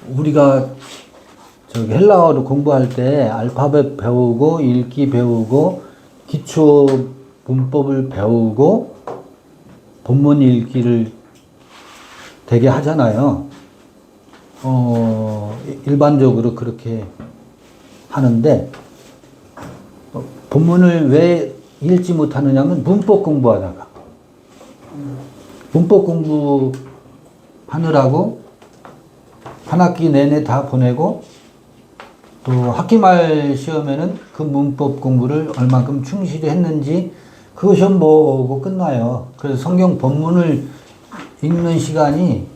우리가 저기 헬라어를 공부할 때 알파벳 배우고 읽기 배우고 기초 문법을 배우고 본문 읽기를 되게 하잖아요. 일반적으로 그렇게 하는데 본문을 왜 읽지 못하느냐면 문법 공부하다가 문법 공부하느라고 한 학기 내내 다 보내고 또 학기 말 시험에는 그 문법 공부를 얼만큼 충실히 했는지 그거 시험 보고 끝나요. 그래서 성경 본문을 읽는 시간이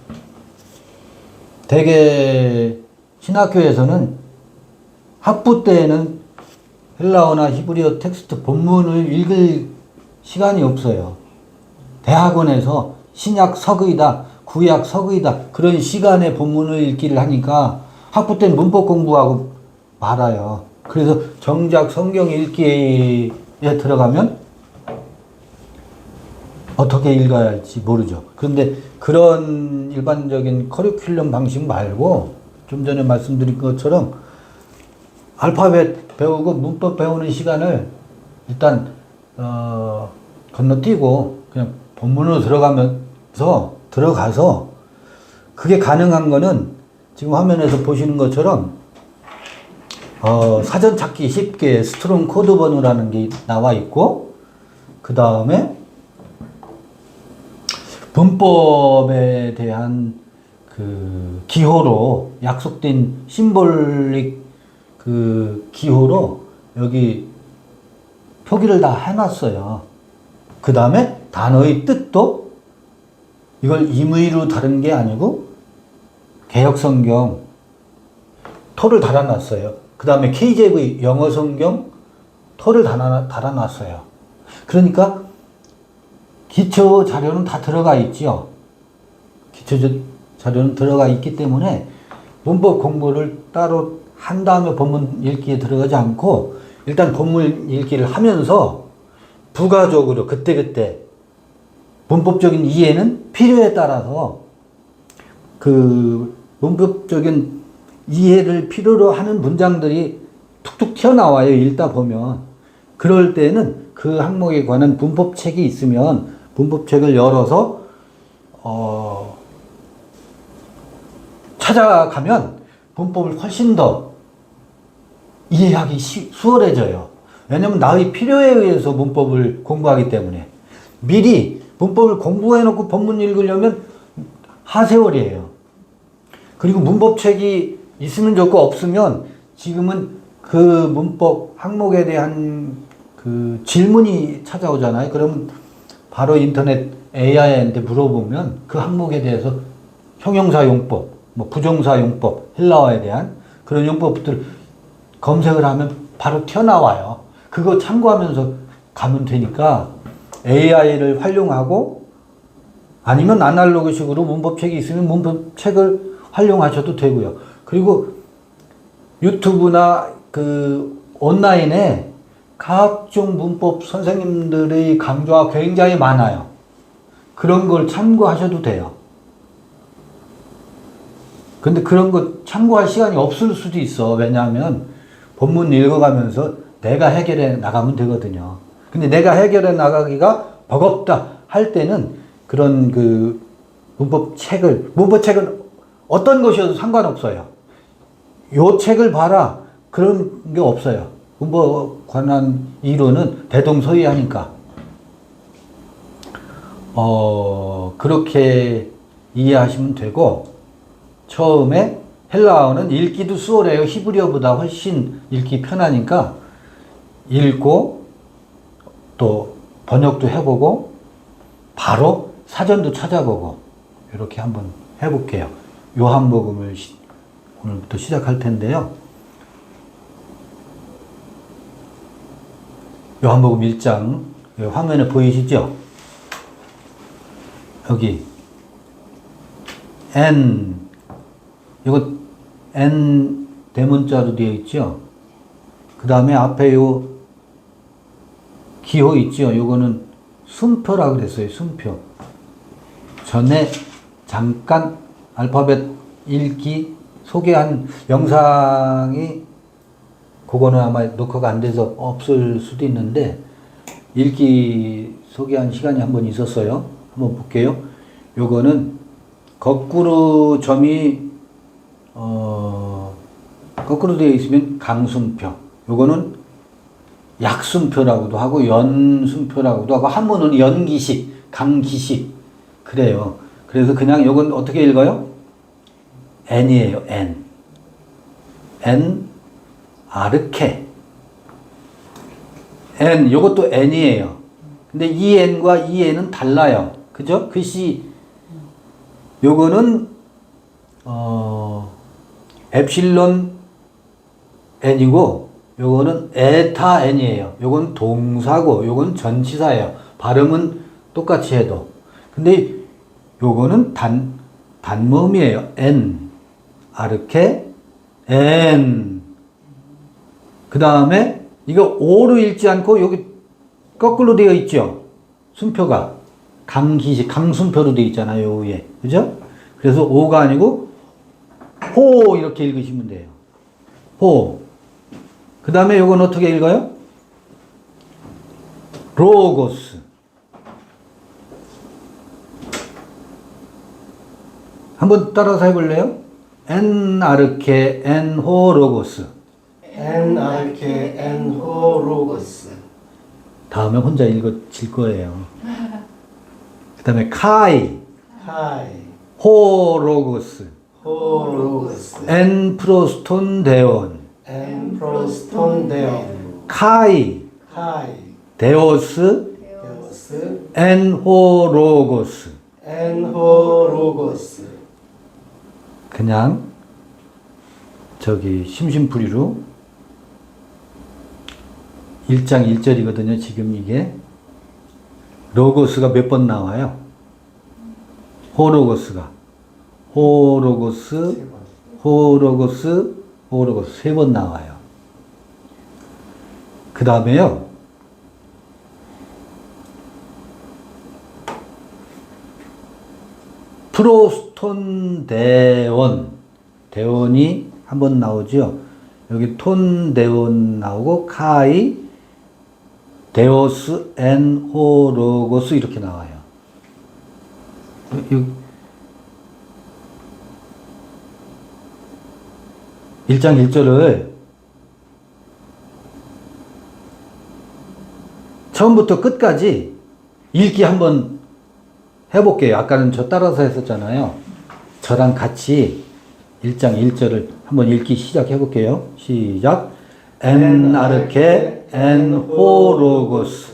대개 신학교에서는 학부 때에는 헬라어나 히브리어 텍스트 본문을 읽을 시간이 없어요. 대학원에서 신약 서기이다, 구약 서기이다 그런 시간에 본문을 읽기를 하니까 학부 때는 문법 공부하고 말아요. 그래서 정작 성경 읽기에 들어가면 어떻게 읽어야 할지 모르죠. 그런데 그런 일반적인 커리큘럼 방식 말고 좀 전에 말씀드린 것처럼 알파벳 배우고 문법 배우는 시간을 일단 건너뛰고 그냥 본문으로 들어가서 그게 가능한 거는 지금 화면에서 보시는 것처럼 사전 찾기 쉽게 스트롱 코드 번호라는 게 나와 있고 그 다음에 문법에 대한 그 기호로 약속된 심볼릭 그 기호로 여기 표기를 다 해놨어요. 그 다음에 단어의 뜻도 이걸 임의로 다른 게 아니고 개역성경 토를 달아놨어요. 그 다음에 KJV 영어성경 토를 달아놨어요. 그러니까 기초 자료는 다 들어가 있죠. 기초 자료는 들어가 있기 때문에 문법 공부를 따로 한 다음에 본문 읽기에 들어가지 않고 일단 본문 읽기를 하면서 부가적으로 그때그때 문법적인 이해는 필요에 따라서 그 문법적인 이해를 필요로 하는 문장들이 툭툭 튀어나와요. 읽다 보면. 그럴 때는 그 항목에 관한 문법책이 있으면 문법책을 열어서 찾아가면 문법을 훨씬 더 이해하기 수월해져요. 왜냐면 나의 필요에 의해서 문법을 공부하기 때문에 미리 문법을 공부해놓고 본문 읽으려면 하세월이에요. 그리고 문법책이 있으면 좋고 없으면 지금은 그 문법 항목에 대한 그 질문이 찾아오잖아요. 그러면 바로 인터넷 AI한테 물어보면 그 항목에 대해서 형용사 용법, 뭐 부정사 용법, 헬라어에 대한 그런 용법들 검색을 하면 바로 튀어나와요. 그거 참고하면서 가면 되니까 AI를 활용하고 아니면 아날로그식으로 문법책이 있으면 문법책을 활용하셔도 되고요. 그리고 유튜브나 그 온라인에 각종 문법 선생님들의 강좌가 굉장히 많아요. 그런 걸 참고하셔도 돼요. 근데 그런 거 참고할 시간이 없을 수도 있어. 왜냐하면 본문 읽어가면서 내가 해결해 나가면 되거든요. 근데 내가 해결해 나가기가 버겁다 할 때는 그런 그 문법책은 어떤 것이어도 상관없어요. 요 책을 봐라. 그런 게 없어요. 문법 관한 이론은 대동소이하니까. 그렇게 이해하시면 되고, 처음에 헬라어는 읽기도 수월해요. 히브리어보다 훨씬 읽기 편하니까 읽고 또 번역도 해보고 바로 사전도 찾아보고 이렇게 한번 해볼게요. 요한복음을 오늘부터 시작할 텐데요. 요한복음 1장 화면에 보이시죠? 여기 N 이거 N 대문자로 되어 있죠? 그 다음에 앞에 요 기호 있죠? 요거는 순표라고 그랬어요. 순표. 전에 잠깐 알파벳 읽기 소개한 영상이 그거는 아마 녹화가 안 돼서 없을 수도 있는데 읽기 소개한 시간이 한번 있었어요. 한번 볼게요. 요거는 거꾸로 점이 거꾸로 되어 있으면 강순표, 요거는 약순표라고도 하고 연순표라고도 하고 한문은 연기식, 강기식 그래요. 그래서 그냥 요건 어떻게 읽어요? N이에요. N. N 아르케. N 요것도 N이에요. 근데 이 N과 이 N은 달라요. 그죠? 글씨 요거는 엡실론 N이고 요거는 에타 N이에요. 요건 동사고 요건 전치사예요. 발음은 똑같이 해도. 근데 요거는 단모음이에요. N 아르케 N. 그 다음에 이거 O로 읽지 않고 여기 거꾸로 되어 있죠. 순표가 강기식 강순표로 되어 있잖아요. 요 위에. 그죠? 그래서 O가 아니고 호 이렇게 읽으시면 돼요. 호. 그 다음에 요건 어떻게 읽어요? 로고스. 한번 따라서 해볼래요? N 아르케 N 호 로고스. N 아르케 N 호 로고스. 다음에 혼자 읽어질 거예요. 그 다음에 카이 카이 호 로고스. 호 로고스. N 프로스톤 데온. N 프로스톤 데온. 카이 카이 데오스 데오스. N 호 로고스. N 호 로고스. 그냥 저기 심심풀이로 1장 1절이거든요. 지금 이게 로고스가 몇 번 나와요? 호로고스가 호로고스 호로고스 호로고스 3번 나와요. 그 다음에요 프로스톤 데온 데온이 한번 나오죠. 여기 톤 데온 나오고 카이 데오스 엔 호로고스 이렇게 나와요. 1장 1절을 처음부터 끝까지 읽기 한번 해볼게요. 아까는 저 따라서 했었잖아요. 저랑 같이 1장 1절을 한번 읽기 시작해 볼게요. 시작. 엔 아르케 엔 호로고스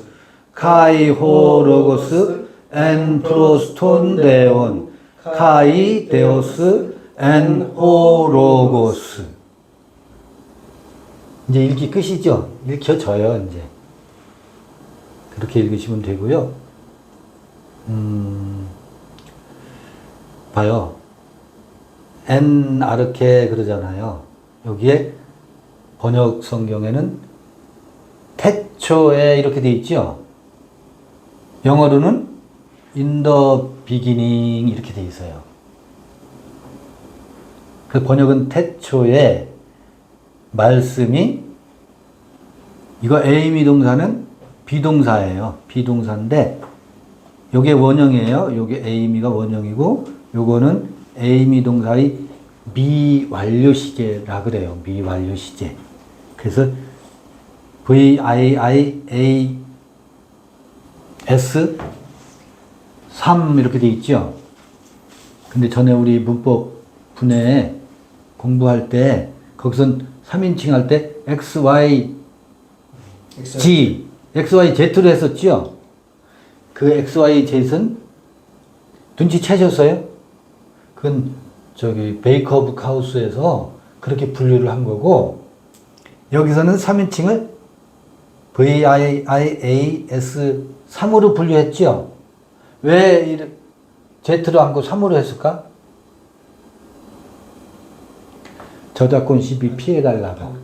카이 호로고스 엔 프로스톤 데온 카이 데오스 엔 호로고스. 이제 읽기 끝이죠. 읽혀져요. 이제 그렇게 읽으시면 되고요. 봐요. 엔 아르케 그러잖아요. 여기에 번역 성경에는 태초에 이렇게 돼 있죠. 영어로는 in the beginning 이렇게 돼 있어요. 그 번역은 태초에 말씀이 이거 에이미 동사는 비동사예요. 비동사인데 요게 원형이에요. 요게 에이미가 원형이고 요거는 에이미 동사의 미완료 시제라 그래요. 미완료 시제. 그래서 VIIAS 3 이렇게 돼 있죠. 근데 전에 우리 문법 분해 공부할 때 거기선 3인칭 할 때 XYG, XYZ로 했었죠. 그 XYZ는 눈치채셨어요? 그건 저기 베이커 오브 카우스에서 그렇게 분류를 한 거고 여기서는 3인칭을 VIIAS 3으로 분류했죠. 왜 Z로 한 거 3으로 했을까? 저작권 시비 피해가려고.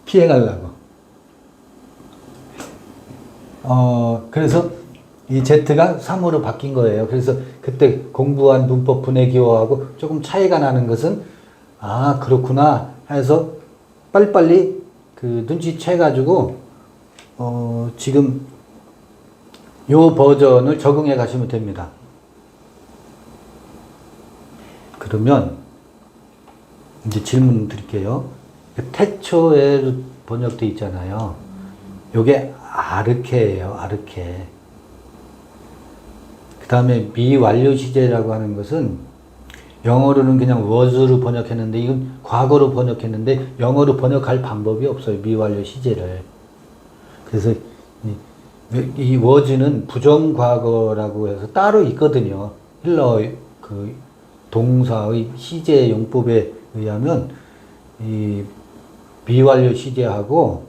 피해가려고. 그래서 이 Z가 3으로 바뀐 거예요. 그래서 그때 공부한 문법 분해 기호하고 조금 차이가 나는 것은 아 그렇구나 해서 빨리빨리 그 눈치채가지고 지금 요 버전을 적응해 가시면 됩니다. 그러면 이제 질문 드릴게요. 태초에 번역돼 있잖아요. 요게 아르케예요. 아르케. 그 다음에 미완료 시제라고 하는 것은 영어로는 그냥 was로 번역했는데 이건 과거로 번역했는데 영어로 번역할 방법이 없어요. 미완료 시제를. 그래서 이 was는 부정과거라고 해서 따로 있거든요. 힐러 그 동사의 시제 용법에 의하면 이 미완료 시제하고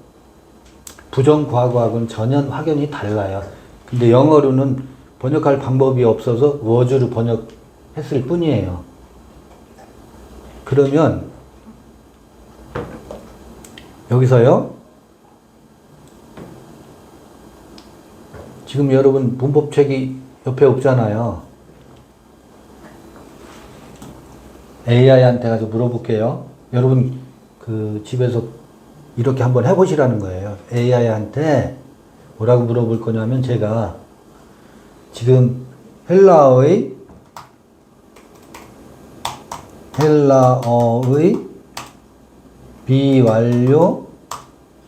부정과거하고는 전혀 확연히 달라요. 근데 영어로는 번역할 방법이 없어서 was로 번역했을 뿐이에요. 그러면 여기서요. 지금 여러분 문법책이 옆에 없잖아요. AI한테 가서 물어볼게요. 여러분 그 집에서 이렇게 한번 해보시라는 거예요. AI한테 뭐라고 물어볼 거냐면 제가 지금 헬라어의 미완료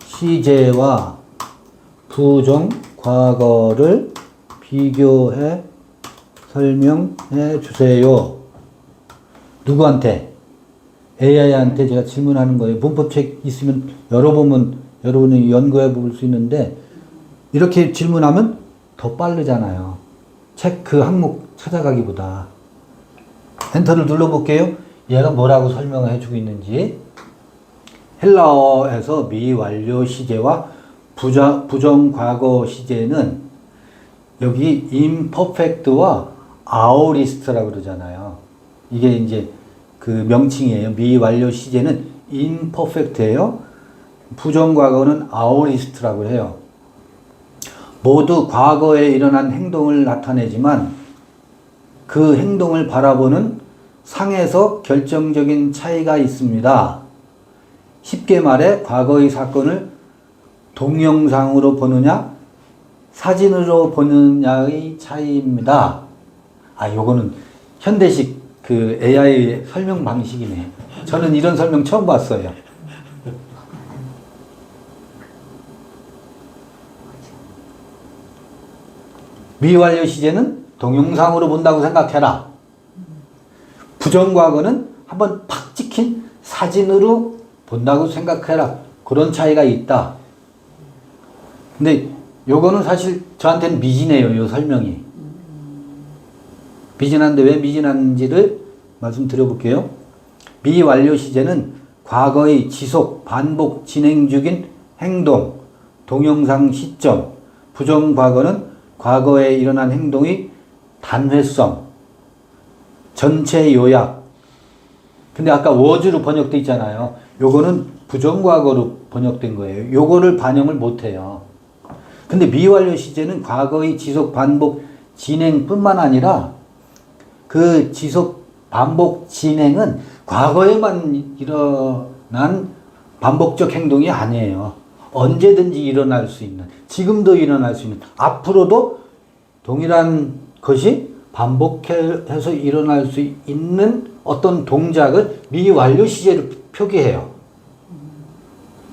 시제와 부정 과거를 비교해 설명해 주세요. 누구한테? AI한테 제가 질문하는 거예요. 문법책 있으면 열어보면 여러분이 연구해 볼 수 있는데 이렇게 질문하면 더 빠르잖아요. 책 그 항목 찾아가기보다. 엔터를 눌러볼게요. 얘가 뭐라고 설명을 해주고 있는지. 헬라어에서 미완료 시제와 부정과거 시제는 여기 imperfect와 aorist라고 그러잖아요. 이게 이제 그 명칭이에요. 미완료 시제는 imperfect예요. 부정과거는 aorist라고 해요. 모두 과거에 일어난 행동을 나타내지만 그 행동을 바라보는 상에서 결정적인 차이가 있습니다. 쉽게 말해 과거의 사건을 동영상으로 보느냐 사진으로 보느냐의 차이입니다. 아, 요거는 현대식 그 AI 설명 방식이네. 저는 이런 설명 처음 봤어요. 미완료 시제는 동영상으로 본다고 생각해라. 부정과거는 한번 팍 찍힌 사진으로 본다고 생각해라. 그런 차이가 있다. 근데 요거는 사실 저한테는 미진해요. 요 설명이. 미진한데 왜 미진한지를 말씀드려 볼게요. 미완료 시제는 과거의 지속, 반복, 진행 중인 행동, 동영상 시점, 부정과거는 과거에 일어난 행동의 단회성, 전체 요약. 근데 아까 was로 번역돼 있잖아요. 요거는 부정과거로 번역된 거예요. 요거를 반영을 못해요. 근데 미완료 시제는 과거의 지속, 반복, 진행뿐만 아니라 그 지속, 반복, 진행은 과거에만 일어난 반복적 행동이 아니에요. 언제든지 일어날 수 있는, 지금도 일어날 수 있는, 앞으로도 동일한 것이 반복해서 일어날 수 있는 어떤 동작을 미완료 시제로 표기해요.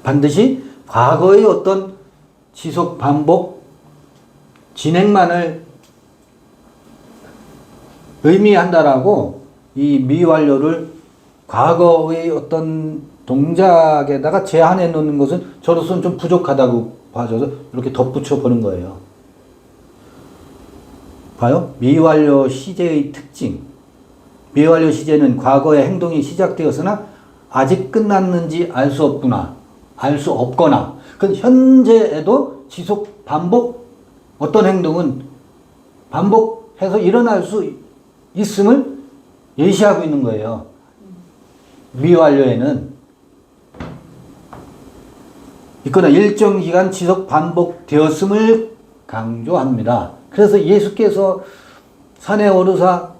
반드시 과거의 어떤 지속, 반복, 진행만을 의미한다라고 이 미완료를 과거의 어떤 동작에다가 제한해 놓는 것은 저로서는 좀 부족하다고 봐져서 이렇게 덧붙여 보는 거예요. 봐요? 미완료 시제의 특징. 미완료 시제는 과거의 행동이 시작되었으나 아직 끝났는지 알 수 없구나. 알 수 없거나. 그건 현재에도 지속, 반복, 어떤 행동은 반복해서 일어날 수 있음을 예시하고 있는 거예요. 미완료에는. 있거나 일정 기간 지속 반복되었음을 강조합니다. 그래서 예수께서 산에 오르사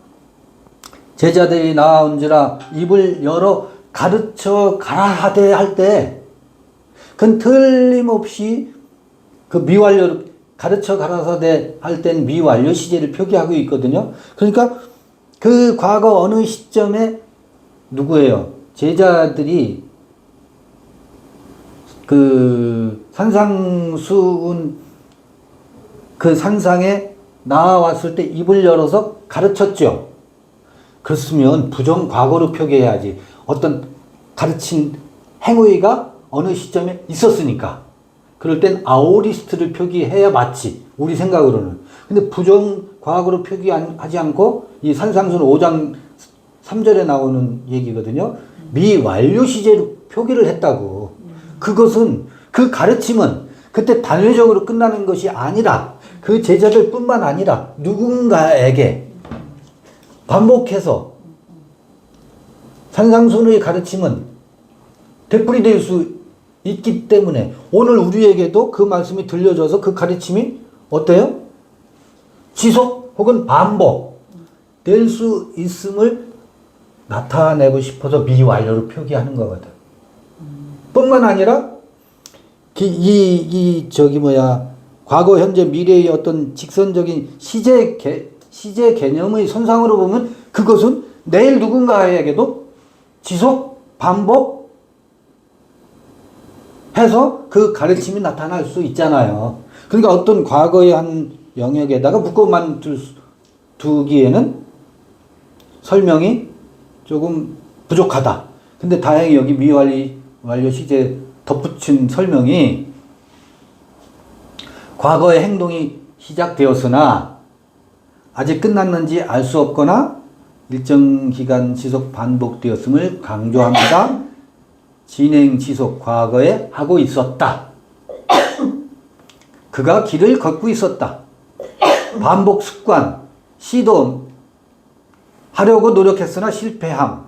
제자들이 나온지라 입을 열어 가르쳐 가라 하되 할 때, 그건 틀림없이 그 미완료, 가르쳐 가라사대 할 땐 미완료 시제를 표기하고 있거든요. 그러니까 그 과거 어느 시점에 누구예요? 제자들이 그 산상수훈 그 산상에 나왔을 때 입을 열어서 가르쳤죠. 그렇으면 부정 과거로 표기해야지. 어떤 가르친 행위가 어느 시점에 있었으니까. 그럴 땐 아오리스트를 표기해야 맞지. 우리 생각으로는. 근데 부정 과거로 표기하지 않고 이 산상수훈 5장 3절에 나오는 얘기거든요. 미완료 시제로 표기를 했다고. 그것은 그 가르침은 그때 단회적으로 끝나는 것이 아니라 그 제자들 뿐만 아니라 누군가에게 반복해서 산상수훈의 가르침은 되풀이될 수 있기 때문에 오늘 우리에게도 그 말씀이 들려줘서 그 가르침이 어때요? 지속 혹은 반복될 수 있음을 나타내고 싶어서 미완료로 표기하는 거거든. 뿐만 아니라 과거, 현재, 미래의 어떤 직선적인 시제 개념의 선상으로 보면 그것은 내일 누군가에게도 지속, 반복 해서 그 가르침이 나타날 수 있잖아요. 그러니까 어떤 과거의 한 영역에다가 묶어만 두기에는 설명이 조금 부족하다. 근데 다행히 여기 미완료 시제 덧붙인 설명이 과거의 행동이 시작되었으나 아직 끝났는지 알 수 없거나 일정 기간 지속 반복되었음을 강조합니다. 진행 지속 과거에 하고 있었다. 그가 길을 걷고 있었다. 반복 습관, 시도 하려고 노력했으나 실패함.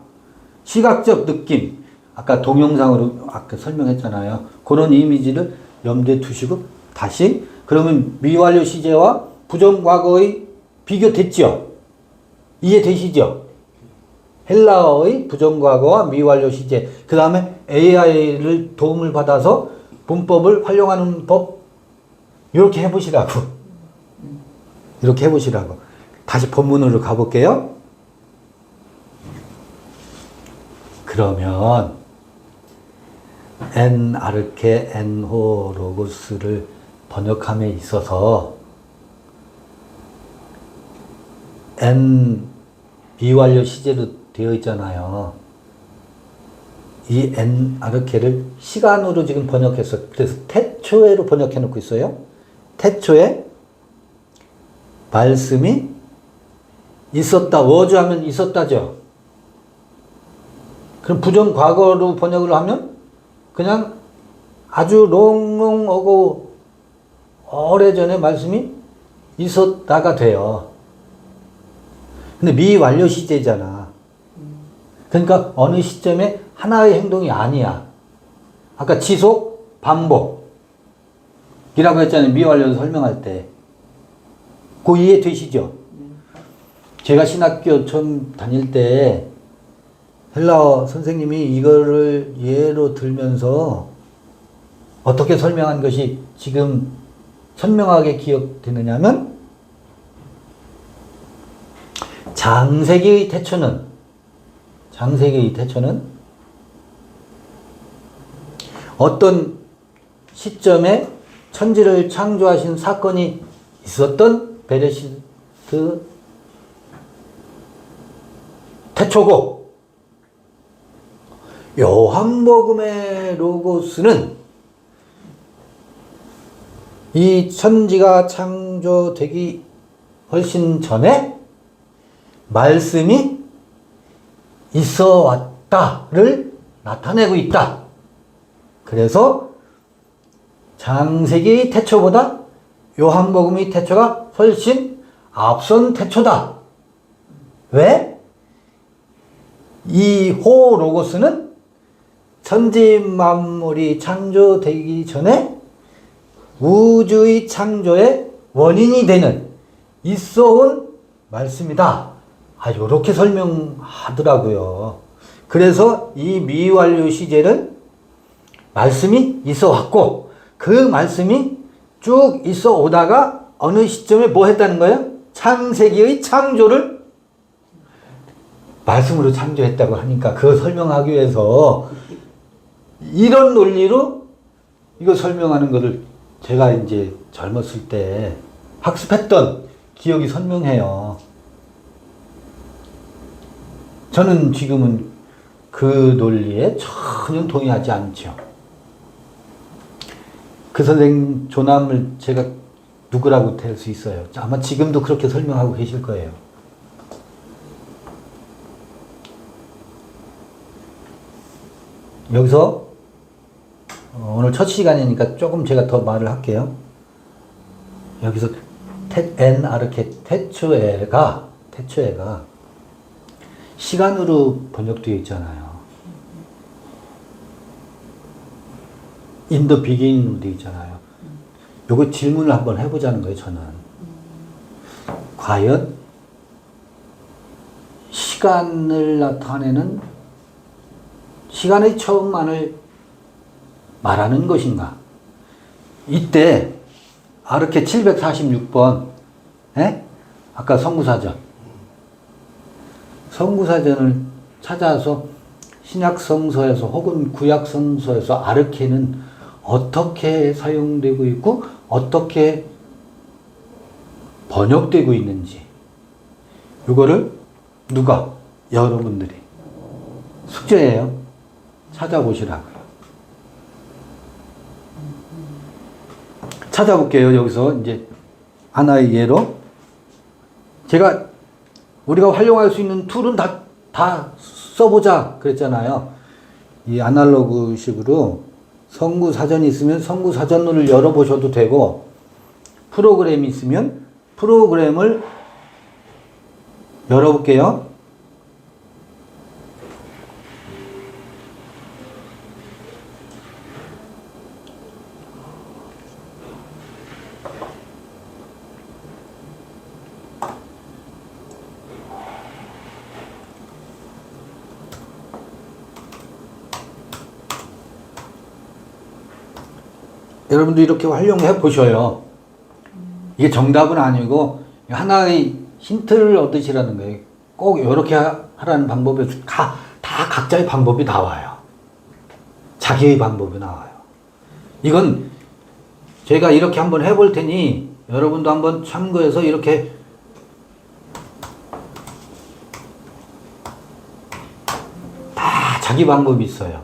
시각적 느낌. 아까 동영상으로 아까 설명했잖아요. 그런 이미지를 염두에 두시고 다시 그러면 미완료 시제와 부정과거의 비교됐죠? 이해되시죠? 헬라어의 부정과거와 미완료 시제, 그 다음에 AI를 도움을 받아서 문법을 활용하는 법, 이렇게 해보시라고. 이렇게 해보시라고. 다시 본문으로 가볼게요. 그러면 엔 아르케 엔호 로고스를 번역함에 있어서 엔 비완료 시제로 되어 있잖아요. 이 엔 아르케를 시간으로 지금 번역했어. 그래서 태초에로 번역해 놓고 있어요. 태초에 말씀이 있었다. 워주하면 있었다죠. 그럼 부정 과거로 번역을 하면 그냥 아주 롱롱하고 오래전에 말씀이 있었다가 돼요. 근데 미완료 시제잖아. 그러니까 어느 시점에 하나의 행동이 아니야. 아까 지속, 반복이라고 했잖아요. 미완료 설명할 때. 그 이해 되시죠? 제가 신학교 처음 다닐 때 헬라어 선생님이 이거를 예로 들면서 어떻게 설명한 것이 지금 선명하게 기억되느냐면 장세기의 태초는 어떤 시점에 천지를 창조하신 사건이 있었던 베레시트 태초고, 요한복음의 로고스는 이 천지가 창조되기 훨씬 전에 말씀이 있어 왔다를 나타내고 있다. 그래서 장세기의 태초보다 요한복음의 태초가 훨씬 앞선 태초다. 왜? 이 호 로고스는 천지 만물이 창조되기 전에 우주의 창조의 원인이 되는 있어온 말씀이다. 요렇게 설명하더라고요. 그래서 이 미완료 시제를 말씀이 있어 왔고, 그 말씀이 쭉 있어 오다가 어느 시점에 뭐 했다는 거예요? 창세기의 창조를 말씀으로 창조했다고 하니까 그거 설명하기 위해서 이런 논리로 이거 설명하는 거를 제가 이제 젊었을 때 학습했던 기억이 선명해요. 저는 지금은 그 논리에 전혀 동의하지 않죠. 그 선생님 조남을 제가 누구라고 될 수 있어요. 아마 지금도 그렇게 설명하고 계실 거예요. 여기서 오늘 첫 시간이니까 조금 제가 더 말을 할게요. 여기서 태초에가 시간으로 번역되어 있잖아요. In the beginning으로 되어 있잖아요. 요거 질문을 한번 해보자는 거예요, 저는. 과연 시간을 나타내는 시간의 처음만을 말하는 것인가? 이때 아르케 746번 아까 성구사전을 찾아서 신약성서에서 혹은 구약성서에서 아르케는 어떻게 사용되고 있고 어떻게 번역되고 있는지 이거를 누가? 여러분들이 숙제예요. 찾아보시라고요. 찾아볼게요. 여기서 이제 하나의 예로 제가 우리가 활용할 수 있는 툴은 다 써보자 그랬잖아요. 이 아날로그 식으로 성구사전이 있으면 성구사전을 열어보셔도 되고 프로그램이 있으면 프로그램을 열어볼게요. 여러분도 이렇게 활용해 보셔요. 이게 정답은 아니고 하나의 힌트를 얻으시라는 거예요. 꼭 이렇게 하라는 방법이 다 각자의 방법이 나와요. 자기의 방법이 나와요. 이건 제가 이렇게 한번 해볼 테니 여러분도 한번 참고해서 이렇게 다 자기 방법이 있어요.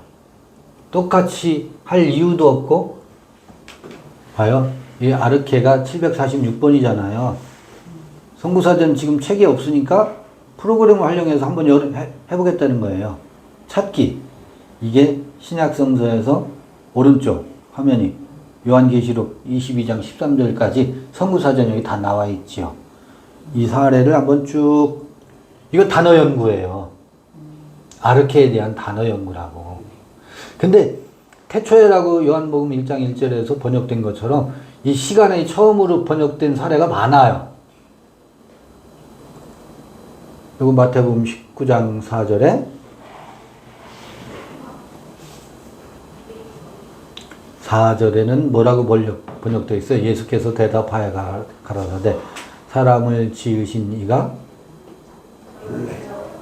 똑같이 할 이유도 없고 봐요. 이 아르케가 746번이잖아요. 성구사전 지금 책이 없으니까 프로그램을 활용해서 한번 해보겠다는 거예요. 찾기. 이게 신약성서에서 오른쪽 화면이 요한계시록 22장 13절까지 성구사전 여기 다 나와 있죠. 이 사례를 한번 쭉 이거 단어 연구예요. 아르케에 대한 단어 연구라고. 근데 태초에라고 요한복음 1장 1절에서 번역된 것처럼 이 시간의 처음으로 번역된 사례가 많아요. 그리고 마태복음 19장 4절에 4절에는 뭐라고 번역되어 있어요? 예수께서 대답하여 가라사대 사람을 지으신 이가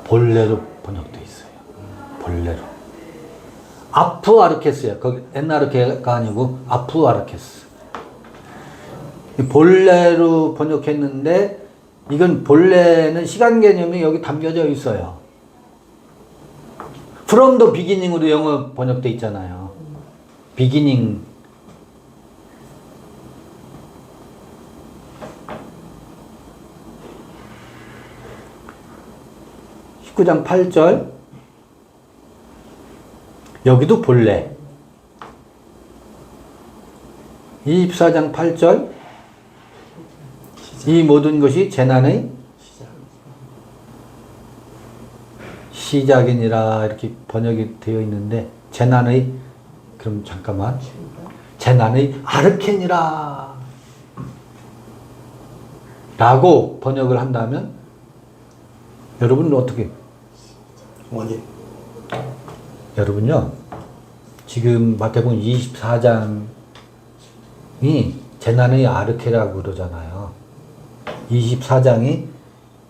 본래로 번역되어 있어요. 본래로. 아프 아르케스야. 거기 엔아르케가 아니고 아프 아르케스. 본래로 번역했는데 이건 본래는 시간 개념이 여기 담겨져 있어요. From the beginning으로 영어 번역돼 있잖아요. beginning. (19장 8절) 여기도 본래. 24장 8절 이 모든 것이 재난의 시작이니라 이렇게 번역이 되어 있는데 재난의 그럼 잠깐만 재난의 아르케니라 라고 번역을 한다면 여러분은 어떻게? 원인. 여러분요, 지금 마태복음 24장이 재난의 아르케라고 그러잖아요. 24장이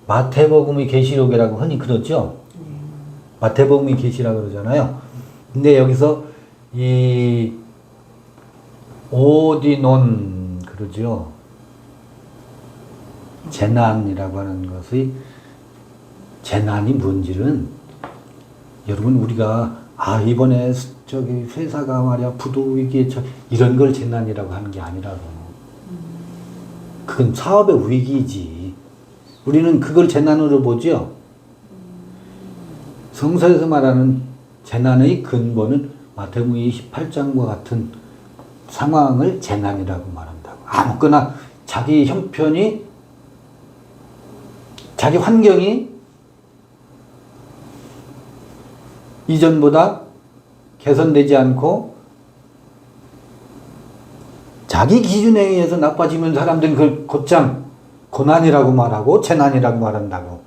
마태복음의 계시록이라고 흔히 그러죠. 마태복음의 계시라고 그러잖아요. 근데 여기서 이 오디논 그러죠. 재난이라고 하는 것의 재난이 뭔지는 여러분 우리가 이번에 저기 회사가 말이야 부도 위기에 이런 걸 재난이라고 하는 게 아니라고. 그건 사업의 위기이지. 우리는 그걸 재난으로 보죠. 성서에서 말하는 재난의 근본은 마태복음 28장과 같은 상황을 재난이라고 말한다고. 아무거나 자기 형편이, 자기 환경이 이전보다 개선되지 않고 자기 기준에 의해서 나빠지면 사람들은 그걸 곧장 고난이라고 말하고 재난이라고 말한다고.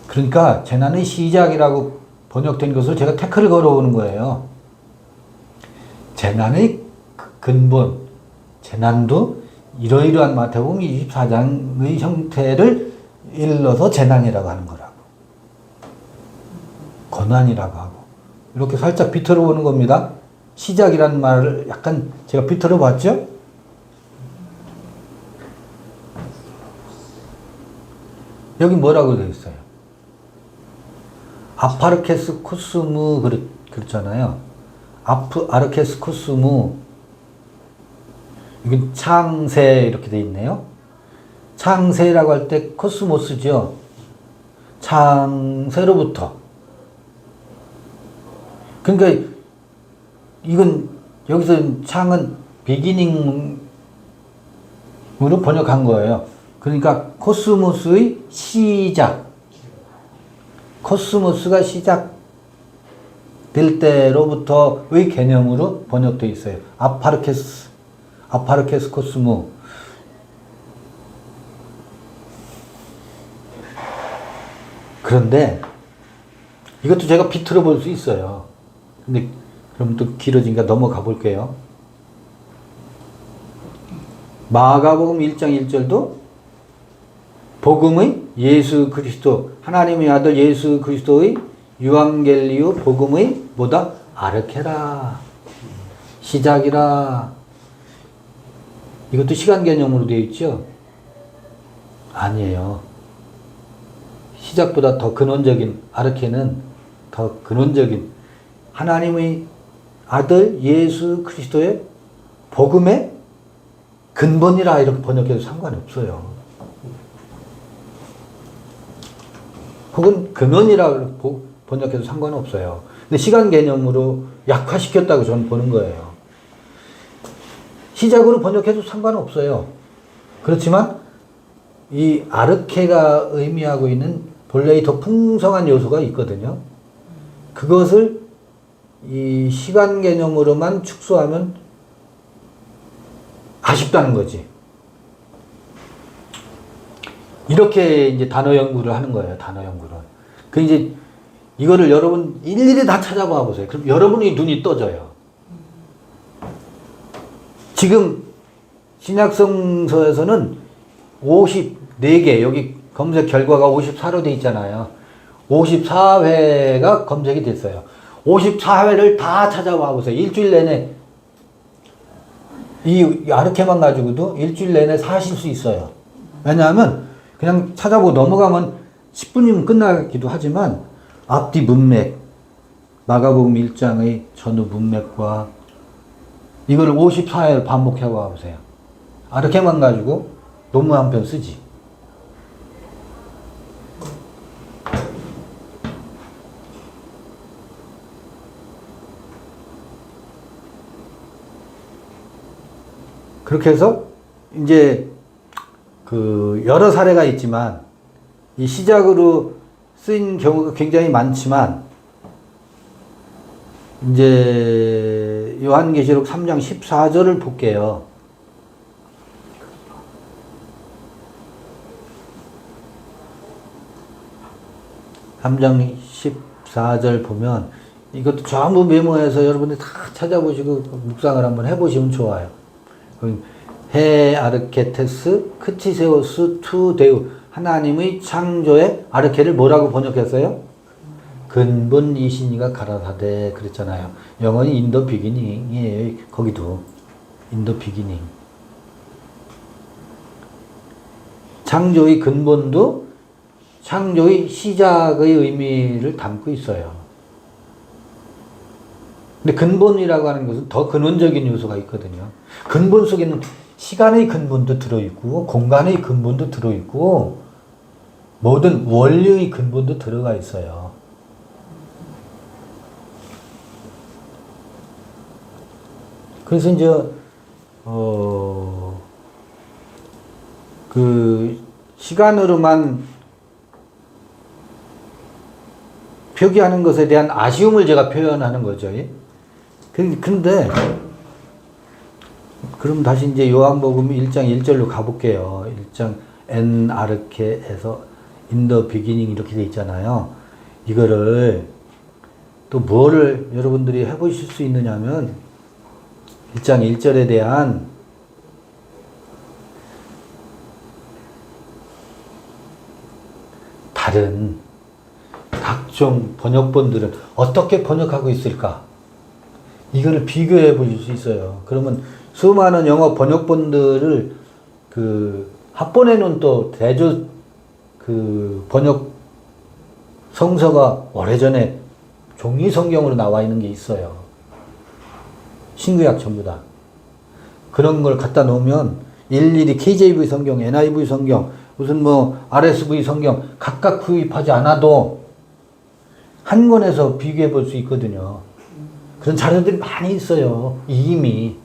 그러니까 재난의 시작이라고 번역된 것을 제가 태클을 걸어오는 거예요. 재난의 근본, 재난도 이러이러한 마태복음 24장의 형태를 일러서 재난이라고 하는 거라고. 고난이라고 하고. 이렇게 살짝 비틀어 보는 겁니다. 시작이라는 말을 약간 제가 비틀어 봤죠? 여기 뭐라고 되어 있어요? 아파르케스 코스무 그렇잖아요. 아르케스 코스무. 이건 창세 이렇게 되어 있네요. 창세라고 할 때 코스모스죠. 창세로부터. 그러니까 이건 여기서 창은 비기닝으로 번역한 거예요. 그러니까 코스모스의 시작. 코스모스가 시작될 때로부터의 개념으로 번역되어 있어요. 아파르케스 코스모. 그런데 이것도 제가 비틀어 볼 수 있어요. 근데 그럼 또 길어지니까 넘어가 볼게요. 마가복음 1장 1절도 복음의 예수 그리스도, 하나님의 아들 예수 그리스도의 유앙겔리오 복음의 뭐다? 아르케라. 시작이라. 이것도 시간 개념으로 되어 있죠? 아니에요. 시작보다 더 근원적인, 아르케는 더 근원적인 하나님의 아들 예수 그리스도의 복음의 근본이라 이렇게 번역해도 상관이 없어요. 혹은 근원이라 번역해도 상관없어요. 근데 시간 개념으로 약화시켰다고 저는 보는 거예요. 시작으로 번역해도 상관없어요. 그렇지만 이 아르케가 의미하고 있는 본래의 더 풍성한 요소가 있거든요. 그것을 이 시간 개념으로만 축소하면 아쉽다는 거지. 이렇게 이제 단어 연구를 하는 거예요. 단어 연구를. 그 이제 이거를 여러분 일일이 다 찾아봐 보세요. 그럼 여러분이 눈이 떠져요. 지금 신약성서에서는 54개, 여기 검색 결과가 54로 돼 있잖아요. 54회가 검색이 됐어요. 54회를 다 찾아봐 보세요. 일주일 내내 이 아르케만 가지고도 일주일 내내 사실 수 있어요. 왜냐하면 그냥 찾아보고 넘어가면 10분이면 끝나기도 하지만 앞뒤 문맥, 마가복음 1장의 전후 문맥과 이걸 54회를 반복해 봐 보세요. 아르케만 가지고 논문 한 편 쓰지. 그렇게 해서 이제 그 여러 사례가 있지만 이 시작으로 쓰인 경우가 굉장히 많지만 이제 요한계시록 3장 14절을 볼게요. 삼장 14절 보면 이것도 전부 메모해서 여러분들 다 찾아보시고 묵상을 한번 해보시면 좋아요. 헤 아르케테스 크티세우스 투 데우, 하나님의 창조의 아르케를 뭐라고 번역했어요? 근본이시니가 가라사대 그랬잖아요. 영어는 인더 비기닝이에요. 거기도 인더 비기닝. 창조의 근본도 창조의 시작의 의미를 담고 있어요. 근데 근본이라고 하는 것은 더 근원적인 요소가 있거든요. 근본 속에는 시간의 근본도 들어있고 공간의 근본도 들어있고 모든 원리의 근본도 들어가 있어요. 그래서 이제 그 시간으로만 표기하는 것에 대한 아쉬움을 제가 표현하는 거죠. 근데 그럼 다시 이제 요한복음 1장 1절로 가볼게요. 1장 엔 아르케에서 in the beginning 이렇게 돼 있잖아요. 이거를 또 뭐를 여러분들이 해보실 수 있느냐면 1장 1절에 대한 다른 각종 번역본들은 어떻게 번역하고 있을까? 이거를 비교해 보실 수 있어요. 그러면 수많은 영어 번역본들을 합본해 놓은 또 대조 번역 성서가 오래전에 종이 성경으로 나와 있는 게 있어요. 신구약 전부 다. 그런 걸 갖다 놓으면 일일이 KJV 성경, NIV 성경, 무슨 RSV 성경 각각 구입하지 않아도 한 권에서 비교해 볼 수 있거든요. 그런 자료들이 많이 있어요. 이미.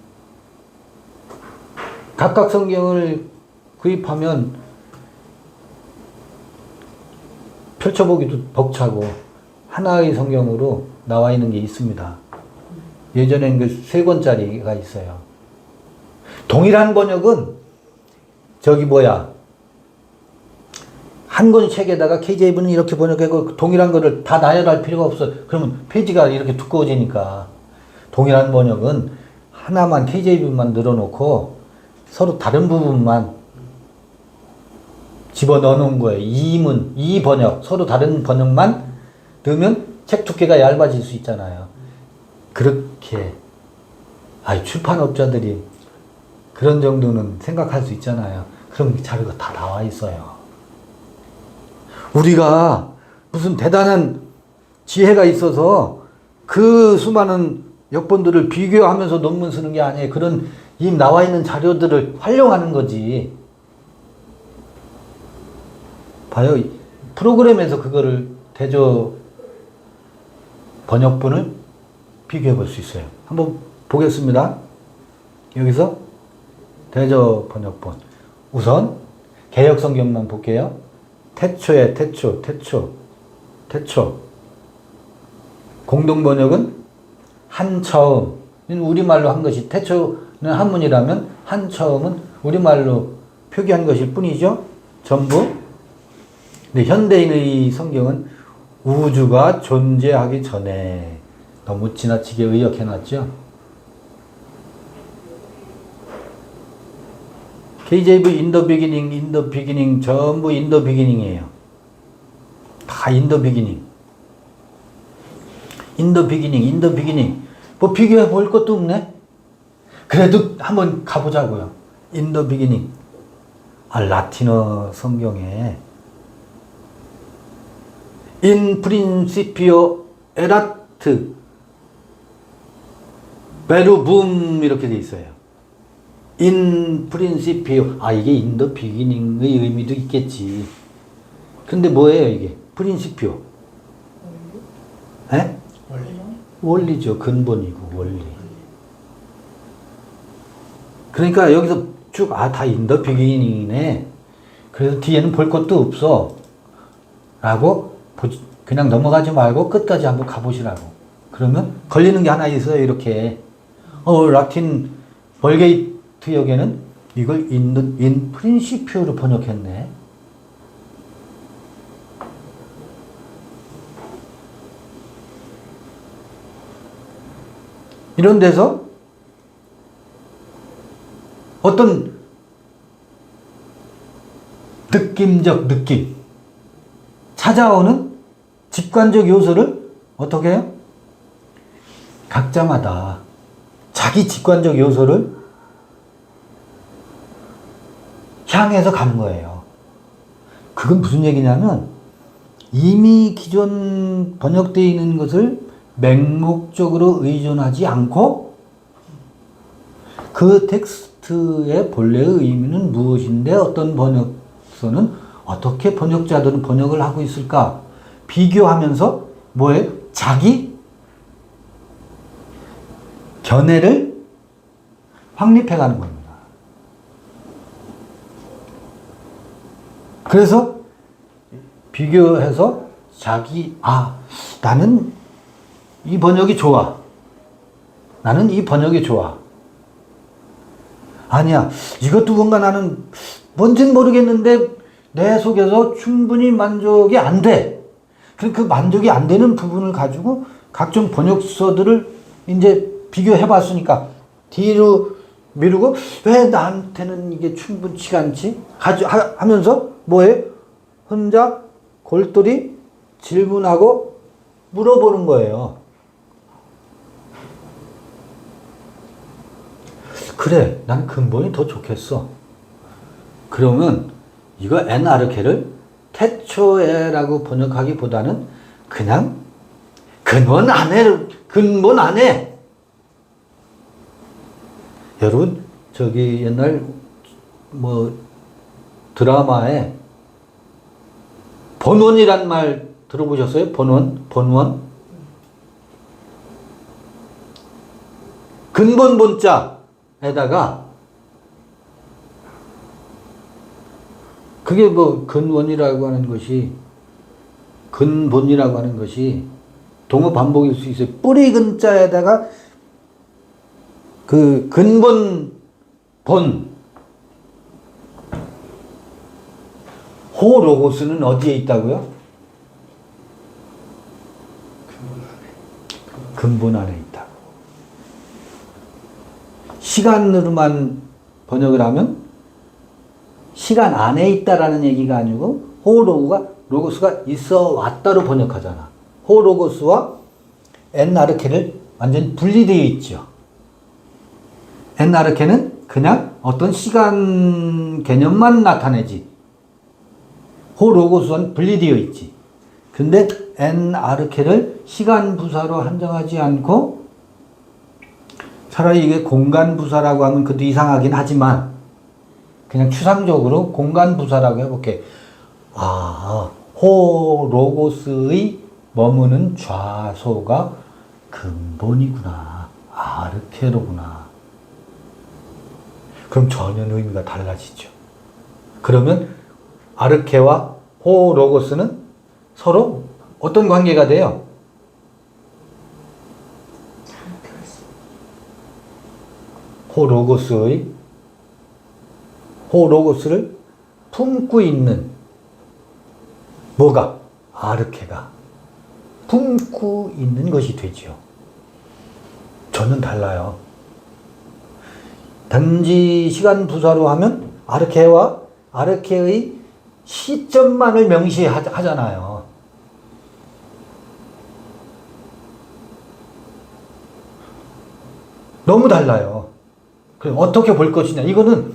각각 성경을 구입하면 펼쳐보기도 벅차고 하나의 성경으로 나와 있는 게 있습니다. 예전엔 그 3권짜리가 있어요. 동일한 번역은 한 권 책에다가 KJV는 이렇게 번역하고 동일한 거를 다 나열할 필요가 없어. 그러면 페이지가 이렇게 두꺼워지니까 동일한 번역은 하나만 KJV만 늘어놓고 서로 다른 부분만 집어넣어 놓은 거예요. 이 번역, 서로 다른 번역만 넣으면 책 두께가 얇아질 수 있잖아요. 그렇게 출판업자들이 그런 정도는 생각할 수 있잖아요. 그럼 자료가 다 나와 있어요. 우리가 무슨 대단한 지혜가 있어서 그 수많은 역본들을 비교하면서 논문 쓰는 게 아니에요. 그런 이미 나와 있는 자료들을 활용하는 거지. 봐요. 프로그램에서 그거를 대조 번역본을 비교해 볼 수 있어요. 한번 보겠습니다. 여기서 대저 번역본. 우선 개역 성경만 볼게요. 태초에 태초. 공동 번역은 한처음. 우리말로 한 것이, 태초는 한문이라면 한처음은 우리말로 표기한 것일 뿐이죠. 전부. 근데 현대인의 성경은 우주가 존재하기 전에, 너무 지나치게 의역해놨죠. KJV in the beginning 전부 in the beginning이에요. 다 in the beginning. in the beginning. 뭐 비교해 볼 것도 없네. 그래도 한번 가보자고요. in the beginning. 라틴어 성경에 in principio erat verbum 이렇게 돼 있어요. in principio. 이게 in the beginning의 의미도 있겠지. 근데 뭐예요 이게? principio. 에? 원리죠. 근본이고 원리. 그러니까 여기서 쭉 다 in the beginning이네. 그래서 뒤에는 볼 것도 없어. 라고 그냥 넘어가지 말고 끝까지 한번 가보시라고. 그러면 걸리는 게 하나 있어요. 이렇게 라틴 벌게이트 역에는 이걸 인 프린시피오로 번역했네. 이런 데서 어떤 느낌적 느낌, 찾아오는 직관적 요소를 어떻게 해요? 각자마다 자기 직관적 요소를 향해서 가는 거예요. 그건 무슨 얘기냐면 이미 기존 번역되어 있는 것을 맹목적으로 의존하지 않고 그 텍스트의 본래의 의미는 무엇인데 어떤 번역서는 어떻게 번역자들은 번역을 하고 있을까 비교하면서 뭐예요? 자기 견해를 확립해 가는 겁니다. 그래서 비교해서 자기 나는 이 번역이 좋아. 나는 이 번역이 좋아. 아니야. 이것도 뭔가 나는 뭔지는 모르겠는데 내 속에서 충분히 만족이 안 돼. 그 만족이 안 되는 부분을 가지고 각종 번역서들을 이제 비교해 봤으니까 뒤로 미루고 왜 나한테는 이게 충분치가 않지? 하면서 뭐해? 혼자 골똘히 질문하고 물어보는 거예요. 그래, 난 근본이 더 좋겠어. 그러면 이거 엔아르케를 태초에라고 번역하기보다는 그냥 근본 안에. 여러분, 저기 옛날 뭐 드라마에 본원이란 말 들어보셨어요? 본원? 근본 본자에다가 그게 뭐 근본이라고 하는 것이 동어 반복일 수 있어요. 뿌리 근자에다가 그 근본 호로고스는 어디에 있다고요? 근본 안에 있다고. 시간으로만 번역을 하면 시간 안에 있다라는 얘기가 아니고 호로고스가 있어 왔다로 번역하잖아. 호로고스와 엔아르케를 완전히 분리되어 있죠. 엔아르케는 그냥 어떤 시간 개념만 나타내지. 호로고스와는 분리되어 있지. 근데 엔아르케를 시간 부사로 한정하지 않고 차라리 이게 공간 부사라고 하면 그것도 이상하긴 하지만 그냥 추상적으로 공간 부사라고 해볼게. 호로고스의 머무는 좌소가 근본이구나. 아르케로구나. 그럼 전혀 의미가 달라지죠. 그러면 아르케와 호로고스는 서로 어떤 관계가 돼요? 호로고스를 품고 있는 뭐가? 아르케가 품고 있는 것이 되지요. 저는 달라요. 단지 시간 부사로 하면 아르케와 아르케의 시점만을 명시하잖아요. 너무 달라요. 그럼 어떻게 볼 것이냐. 이거는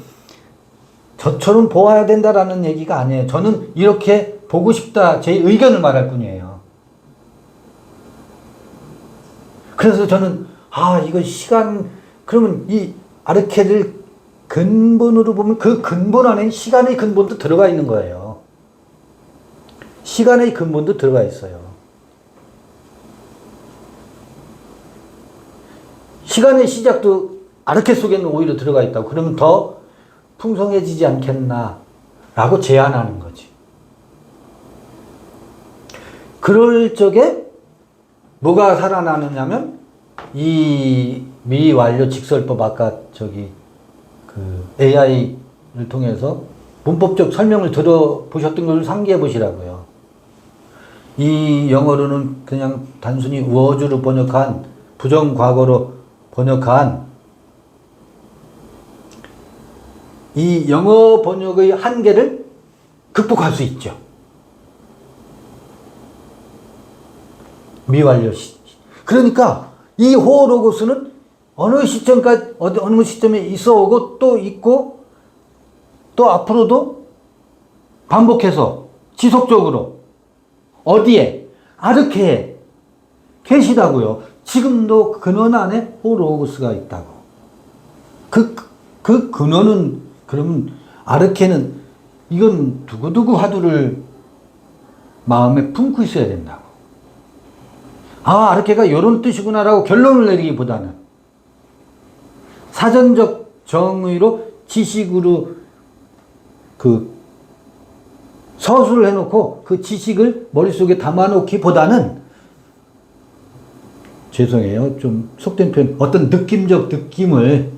저처럼 보아야 된다라는 얘기가 아니에요. 저는 이렇게 보고 싶다. 제 의견을 말할 뿐이에요. 그래서 저는 이거 그러면 이 아르케를 근본으로 보면 그 근본 안에 시간의 근본도 들어가 있는 거예요. 시간의 근본도 들어가 있어요. 시간의 시작도 아르케 속에는 오히려 들어가 있다고. 그러면 더 풍성해지지 않겠나 라고 제안하는 거지. 그럴 적에 뭐가 살아나느냐면 이 미완료 직설법 아까 저기 그 AI를 통해서 문법적 설명을 들어보셨던 걸 상기해 보시라고요. 이 영어로는 그냥 단순히 워즈로 번역한 부정과거로 번역한 이 영어 번역의 한계를 극복할 수 있죠. 미완료 시. 그러니까 이 호로고스는 어느 시점까지 어느 시점에 있어 오고 또 있고 또 앞으로도 반복해서 지속적으로 어디에 아르케에 계시다고요. 지금도 근원 안에 호로고스가 있다고. 그 근원은 그러면 아르케는 이건 두고두고 화두를 마음에 품고 있어야 된다고. 아, 아르케가 이런 뜻이구나라고 결론을 내리기보다는 사전적 정의로 지식으로 그 서술을 해놓고 그 지식을 머릿속에 담아놓기보다는 죄송해요. 좀 속된 표현. 어떤 느낌적 느낌을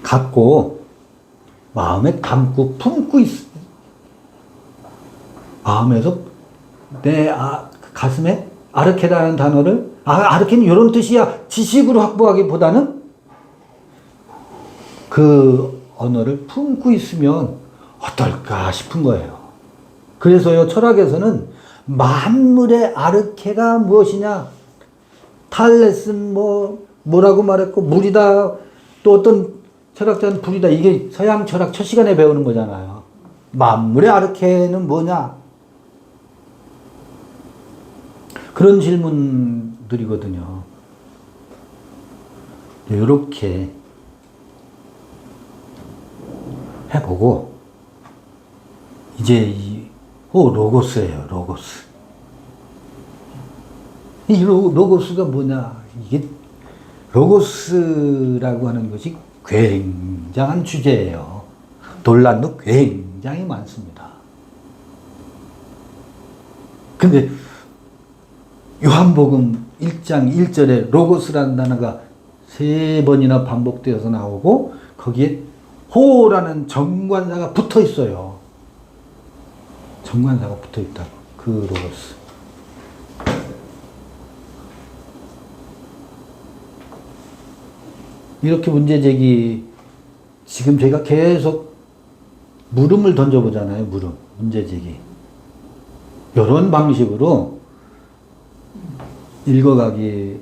갖고 마음에 담고 품고 마음에서 내 가슴에 아르케라는 단어를 아르케는 이런 뜻이야 지식으로 확보하기보다는 그 언어를 품고 있으면 어떨까 싶은 거예요. 그래서요 철학에서는 만물의 아르케가 무엇이냐 탈레스는 뭐라고 말했고 물이다 또 어떤 철학자는 불이다 이게 서양 철학 첫 시간에 배우는 거잖아요. 만물의 아르케는 뭐냐 그런 질문들이거든요. 이렇게 해보고 이제 로고스예요. 로고스. 이 로고스가 뭐냐? 이게 로고스라고 하는 것이 굉장한 주제예요. 논란도 굉장히 많습니다. 근데 요한복음 1장 1절에 로고스라는 단어가 3번이나 반복되어서 나오고 거기에 호라는 정관사가 붙어 있어요. 정관사가 붙어 있다고. 그 로고스. 이렇게 문제제기 지금 제가 계속 물음을 던져보잖아요. 물음. 문제제기. 이런 방식으로 읽어가기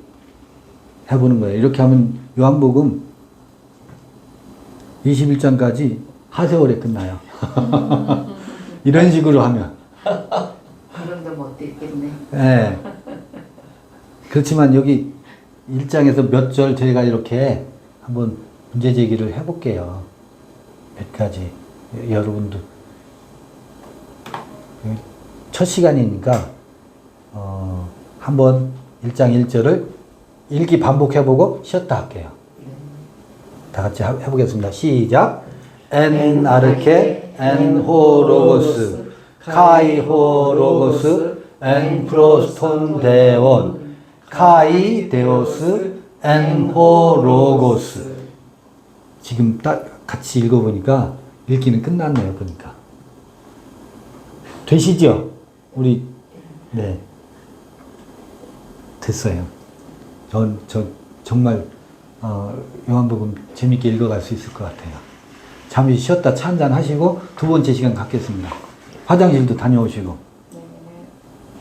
해보는 거예요. 이렇게 하면 요한복음 21장까지 하세월에 끝나요. 이런 식으로 하면. 그런데 못 읽겠네. 네. 그렇지만 여기 1장에서 몇 절 제가 이렇게 한번 문제 제기를 해볼게요. 몇 가지. 여러분도. 첫 시간이니까, 한번 1장 1절을 읽기 반복해보고 쉬었다 할게요. 다 같이 해보겠습니다. 시작. 엔 아르케 엔 호로고스 카이 호로고스 엔 프로스톤 데온 카이 데오스 엔 호로고스. 지금 딱 같이 읽어보니까 읽기는 끝났네요. 그러니까 되시죠? 우리 네 됐어요. 저 정말 요한복음 재밌게 읽어갈 수 있을 것 같아요. 잠시 쉬었다 차 한잔 하시고 두 번째 시간 갖겠습니다. 화장실도 다녀오시고.